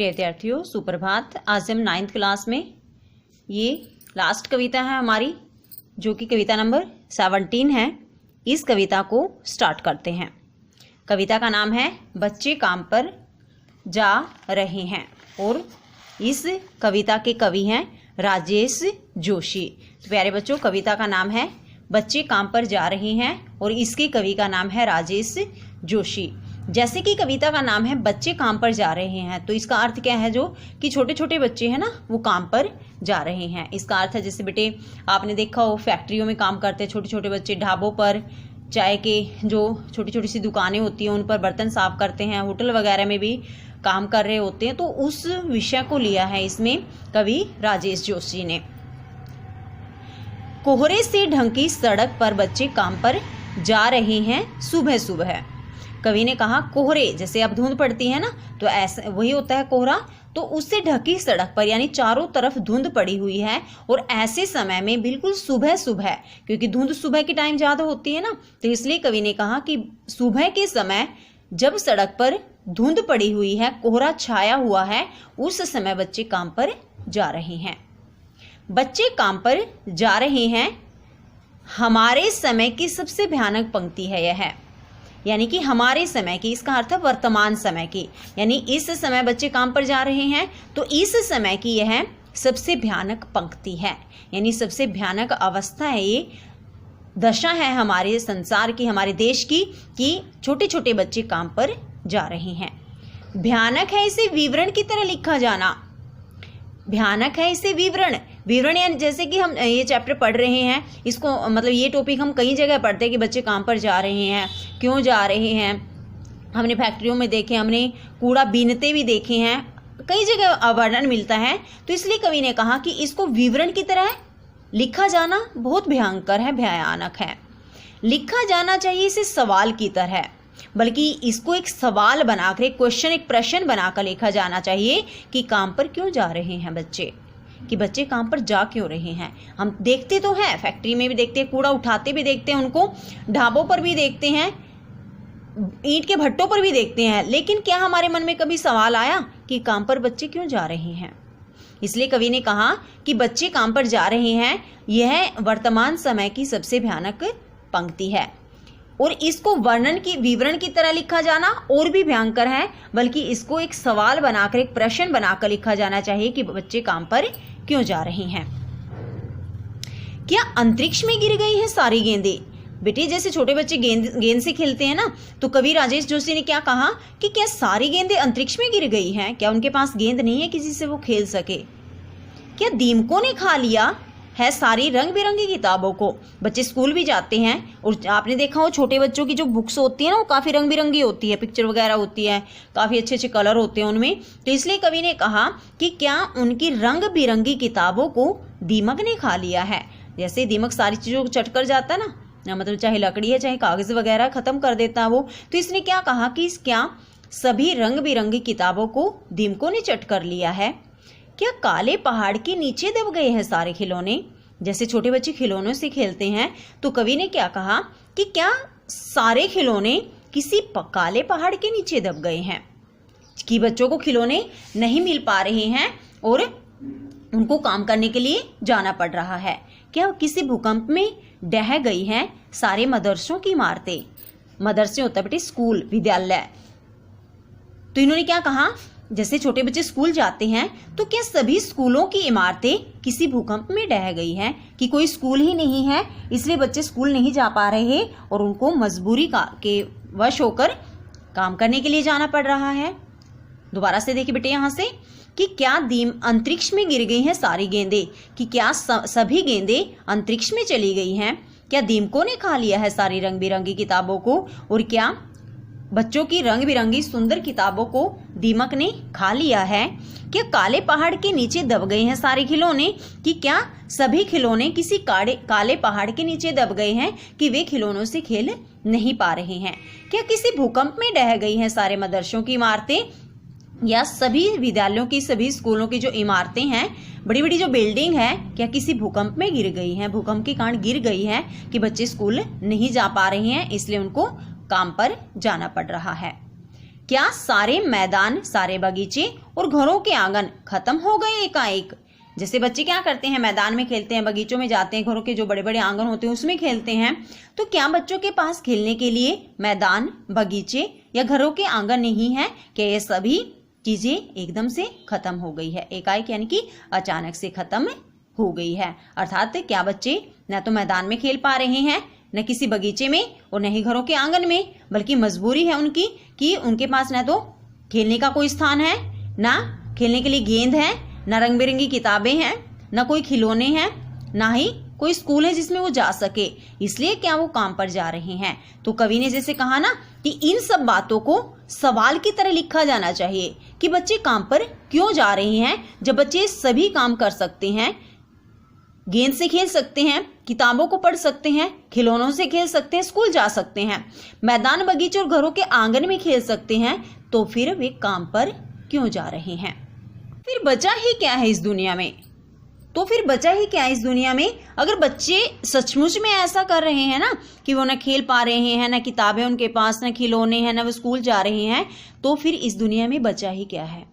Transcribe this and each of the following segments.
प्रिय विद्यार्थियों, सुप्रभात। आज हम 9th क्लास में ये लास्ट कविता है हमारी, जो कि कविता नंबर 17 है। इस कविता को स्टार्ट करते हैं। कविता का नाम है बच्चे काम पर जा रहे हैं और इस कविता के कवि हैं राजेश जोशी। तो प्यारे बच्चों, कविता का नाम है बच्चे काम पर जा रहे हैं और इसके कवि का नाम है राजेश जोशी। जैसे कि कविता का नाम है बच्चे काम पर जा रहे हैं, तो इसका अर्थ क्या है, जो कि छोटे छोटे बच्चे हैं ना, वो काम पर जा रहे हैं। इसका अर्थ है, जैसे बेटे आपने देखा हो फैक्ट्रियों में काम करते हैं छोटे छोटे बच्चे, ढाबों पर चाय के जो छोटी छोटी सी दुकानें होती हैं उन पर बर्तन साफ करते हैं, होटल वगैरह में भी काम कर रहे होते हैं। तो उस विषय को लिया है इसमें कवि राजेश जोशी ने। कोहरे से ढंकी सड़क पर बच्चे काम पर जा रहे हैं सुबह सुबह। कवि ने कहा कोहरे, जैसे अब धुंध पड़ती है ना, तो ऐसा वही होता है कोहरा। तो उससे ढकी सड़क पर, यानी चारों तरफ धुंध पड़ी हुई है और ऐसे समय में बिल्कुल सुबह सुबह, क्योंकि धुंध सुबह के टाइम ज्यादा होती है ना, तो इसलिए कवि ने कहा कि सुबह के समय जब सड़क पर धुंध पड़ी हुई है, कोहरा छाया हुआ है, उस समय बच्चे काम पर जा रहे हैं। बच्चे काम पर जा रहे हैं, हमारे समय की सबसे भयानक पंक्ति है यह, यानी कि हमारे समय की, इसका अर्थ है वर्तमान समय की, यानी इस समय बच्चे काम पर जा रहे हैं, तो इस समय की यह सबसे भयानक पंक्ति है, यानी सबसे भयानक अवस्था है, ये दशा है हमारे संसार की, हमारे देश की, कि छोटे छोटे बच्चे काम पर जा रहे हैं। भयानक है इसे विवरण की तरह लिखा जाना, भयानक है इसे विवरण यानी जैसे कि हम ये चैप्टर पढ़ रहे हैं, इसको मतलब ये टॉपिक हम कई जगह पढ़ते हैं कि बच्चे काम पर जा रहे हैं, क्यों जा रहे हैं। हमने फैक्ट्रियों में देखे, हमने कूड़ा बीनते भी देखे हैं, कई जगह वर्णन मिलता है। तो इसलिए कवि ने कहा कि इसको विवरण की तरह लिखा जाना बहुत भयंकर है, भयानक है। लिखा जाना चाहिए इसे सवाल की तरह, बल्कि इसको एक सवाल बनाकर, एक क्वेश्चन, एक प्रश्न बनाकर लिखा जाना चाहिए कि काम पर क्यों जा रहे हैं बच्चे, कि बच्चे काम पर जा क्यों रहे हैं। हम देखते तो हैं, फैक्ट्री में भी देखते हैं, कूड़ा उठाते भी देखते हैं उनको, ढाबों पर भी देखते हैं, ईंट के भट्टों पर भी देखते हैं, लेकिन क्या हमारे मन में कभी सवाल आया कि काम पर बच्चे क्यों जा रहे हैं। इसलिए कवि ने कहा कि बच्चे काम पर जा रहे हैं, यह वर्तमान समय की सबसे भयानक पंक्ति है और इसको वर्णन की, विवरण की तरह लिखा जाना और भी भयंकर है, बल्कि इसको एक सवाल बनाकर, एक प्रश्न बनाकर लिखा जाना चाहिए कि बच्चे काम पर क्यों जा रहे हैं। क्या अंतरिक्ष में गिर गई हैं सारी गेंदें। बेटे जैसे छोटे बच्चे गेंद से खेलते हैं ना, तो कवि राजेश जोशी ने क्या कहा कि क्या सारी गेंदें अंतरिक्ष में गिर गई हैं, क्या उनके पास गेंद नहीं है किसी से वो खेल सके। क्या दीमकों ने खा लिया है सारी रंग बिरंगी किताबों को। बच्चे स्कूल भी जाते हैं और आपने देखा हो छोटे बच्चों की जो बुक्स होती है ना, वो काफ़ी रंग बिरंगी होती है, पिक्चर वगैरह होती है, काफ़ी अच्छे अच्छे कलर होते हैं उनमें। तो इसलिए कवि ने कहा कि क्या उनकी रंग बिरंगी किताबों को दीमक ने खा लिया है। जैसे दीमक सारी चीज़ों को चट कर जाता है ना, मतलब चाहे लकड़ी है चाहे कागज़ वगैरह ख़त्म कर देता है वो। तो इसने क्या कहा कि क्या सभी रंग बिरंगी किताबों को दीमकों ने चट कर लिया है। क्या काले पहाड़ के नीचे दब गए हैं सारे खिलौने। जैसे छोटे बच्चे खिलौनों से खेलते हैं, तो कवि ने क्या कहा कि क्या सारे खिलौने किसी काले पहाड़ के नीचे दब गए हैं, कि बच्चों को खिलौने नहीं मिल पा रहे हैं और उनको काम करने के लिए जाना पड़ रहा है। क्या किसी भूकंप में ढह गई हैं सारे मदरसों की इमारतें। मदरसे होता है बेटे स्कूल, विद्यालय। तो इन्होंने क्या कहा, जैसे छोटे बच्चे स्कूल जाते हैं, तो क्या सभी स्कूलों की इमारतें किसी भूकंप में ढह गई हैं, कि कोई स्कूल ही नहीं है, इसलिए बच्चे स्कूल नहीं जा पा रहे और उनको मजबूरी के वश होकर काम करने के लिए जाना पड़ रहा है। दोबारा से देखिए बेटे यहाँ से कि क्या अंतरिक्ष में गिर गई हैं सारी गेंदें, कि क्या सभी गेंदें अंतरिक्ष में चली गई हैं। क्या दीमकों ने खा लिया है सारी रंग बिरंगी किताबों को, और क्या बच्चों की रंग बिरंगी सुंदर किताबों को दीमक ने खा लिया है। क्या काले पहाड़ के नीचे दब गए हैं सारे खिलौने, कि क्या सभी खिलौने किसी काले पहाड़ के नीचे दब गए हैं, कि वे खिलौनों से खेल नहीं पा रहे हैं। क्या किसी भूकंप में ढह गई हैं सारे मदरसों की इमारतें, या सभी विद्यालयों की, सभी स्कूलों की जो इमारतें हैं, बड़ी बड़ी जो बिल्डिंग है, क्या किसी भूकंप में गिर गई हैं, भूकंप के कारण गिर गई है, कि बच्चे स्कूल नहीं जा पा रहे हैं, इसलिए उनको काम पर जाना पड़ रहा है। क्या सारे मैदान, सारे बगीचे और घरों के आंगन खत्म हो गए एकाएक? जैसे बच्चे क्या करते हैं, मैदान में खेलते हैं, बगीचों में जाते हैं, घरों के जो बड़े बड़े आंगन होते हैं उसमें खेलते हैं, तो क्या बच्चों के पास खेलने के लिए मैदान, बगीचे या घरों के आंगन नहीं है? क्या ये सभी चीजें एकदम से खत्म हो गई है? एकाएक यानी कि अचानक से खत्म हो गई है। अर्थात क्या बच्चे न तो मैदान में खेल पा रहे हैं, न किसी बगीचे में और न ही घरों के आंगन में, बल्कि मजबूरी है उनकी कि उनके पास न तो खेलने का कोई स्थान है, ना खेलने के लिए गेंद है, ना रंग बिरंगी किताबें हैं, ना कोई खिलौने हैं, ना ही कोई स्कूल है जिसमें वो जा सके, इसलिए क्या वो काम पर जा रहे हैं। तो कवि ने जैसे कहा ना कि इन सब बातों को सवाल की तरह लिखा जाना चाहिए कि बच्चे काम पर क्यों जा रहे हैं, जब बच्चे सभी काम कर सकते हैं, गेंद से खेल सकते हैं, किताबों को पढ़ सकते हैं, खिलौनों से खेल सकते हैं, स्कूल जा सकते हैं, मैदान, बगीचे और घरों के आंगन में खेल सकते हैं, तो फिर वे काम पर क्यों जा रहे हैं? फिर बचा ही क्या है इस दुनिया में? तो फिर बचा ही क्या है इस दुनिया में? अगर बच्चे सचमुच में ऐसा कर रहे हैं ना कि वो ना खेल पा रहे हैं, ना किताबें उनके पास, ना खिलौने हैं, ना वो स्कूल जा रहे हैं, तो फिर इस दुनिया में बचा ही क्या है?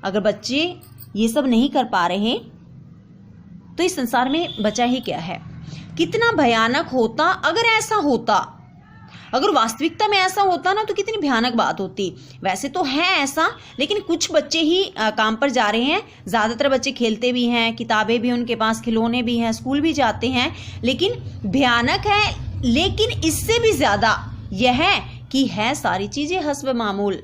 अगर बच्चे ये सब नहीं कर पा रहे तो इस संसार में बचा ही क्या है? कितना भयानक होता अगर ऐसा होता, अगर वास्तविकता में ऐसा होता ना तो कितनी भयानक बात होती। वैसे तो है ऐसा, लेकिन कुछ बच्चे ही काम पर जा रहे हैं, ज़्यादातर बच्चे खेलते भी हैं, किताबें भी उनके पास, खिलौने भी हैं, स्कूल भी जाते हैं, लेकिन भयानक है। लेकिन इससे भी ज़्यादा यह है कि है सारी चीज़ें हस्ब मामूल।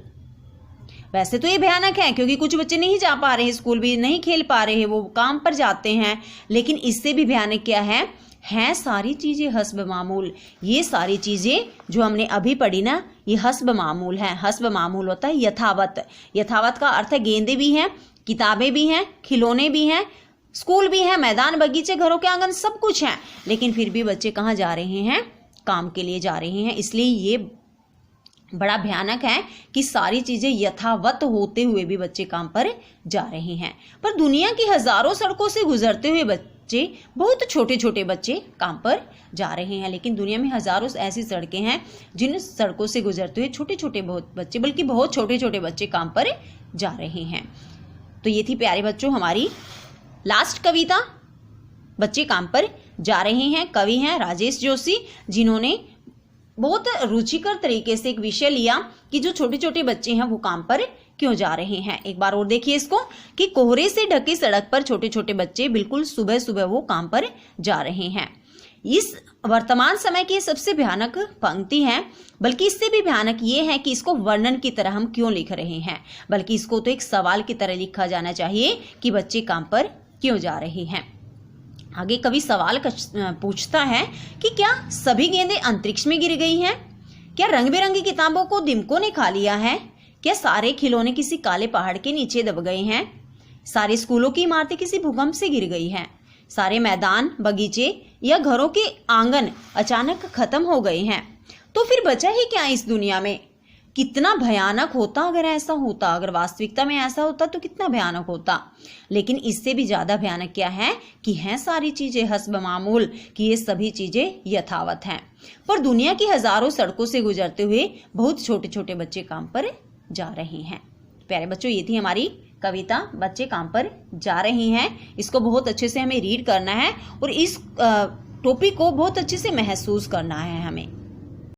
वैसे तो ये भयानक है क्योंकि कुछ बच्चे नहीं जा पा रहे हैं, स्कूल भी नहीं खेल पा रहे हैं, वो काम पर जाते हैं, लेकिन इससे भी भयानक क्या है सारी चीज़ें हस्ब मामूल। ये सारी चीज़ें जो हमने अभी पढ़ी ना, ये हस्ब मामूल है। हस्ब मामूल होता है यथावत। यथावत का अर्थ है गेंदें भी हैं, किताबें भी हैं, खिलौने भी हैं, स्कूल भी है, मैदान, बगीचे, घरों के आंगन, सब कुछ है, लेकिन फिर भी बच्चे कहाँ जा रहे हैं? काम के लिए जा रहे हैं। इसलिए ये बड़ा भयानक है कि सारी चीजें यथावत होते हुए भी बच्चे काम पर जा रहे हैं। पर दुनिया की हजारों सड़कों से गुजरते हुए बच्चे, बहुत छोटे छोटे बच्चे काम पर जा रहे हैं, लेकिन दुनिया में हजारों ऐसी सड़कें हैं जिन सड़कों से गुजरते हुए छोटे छोटे बहुत बच्चे, बल्कि बहुत छोटे छोटे बच्चे काम पर जा रहे हैं। तो ये थी प्यारे बच्चों हमारी लास्ट कविता, बच्चे काम पर जा रहे हैं। कवि हैं राजेश जोशी, जिन्होंने बहुत रुचिकर तरीके से एक विषय लिया कि जो छोटे छोटे बच्चे हैं वो काम पर क्यों जा रहे हैं। एक बार और देखिए इसको कि कोहरे से ढकी सड़क पर छोटे छोटे बच्चे बिल्कुल सुबह सुबह वो काम पर जा रहे हैं। इस वर्तमान समय की सबसे भयानक पंक्ति है, बल्कि इससे भी भयानक ये है कि इसको वर्णन की तरह हम क्यों लिख रहे हैं, बल्कि इसको तो एक सवाल की तरह लिखा जाना चाहिए कि बच्चे काम पर क्यों जा रहे हैं। आगे कवि सवाल पूछता है कि क्या सभी गेंदें अंतरिक्ष में गिर गई हैं? क्या रंग बिरंगी किताबों को दिमकों ने खा लिया है? क्या सारे खिलौने किसी काले पहाड़ के नीचे दब गए हैं? सारे स्कूलों की इमारतें किसी भूकंप से गिर गई हैं? सारे मैदान, बगीचे या घरों के आंगन अचानक खत्म हो गए हैं? तो फिर बचा ही क्या इस दुनिया में? कितना भयानक होता अगर ऐसा होता, अगर वास्तविकता में ऐसा होता तो कितना भयानक होता। लेकिन इससे भी ज्यादा भयानक क्या है कि हैं सारी चीजें हस्ब मामूल, कि ये सभी चीजें यथावत हैं। पर दुनिया की हजारों सड़कों से गुजरते हुए बहुत छोटे छोटे बच्चे काम पर जा रहे हैं। प्यारे बच्चों, ये थी हमारी कविता, बच्चे काम पर जा रहे हैं। इसको बहुत अच्छे से हमें रीड करना है और इस टॉपिक को बहुत अच्छे से महसूस करना है हमें।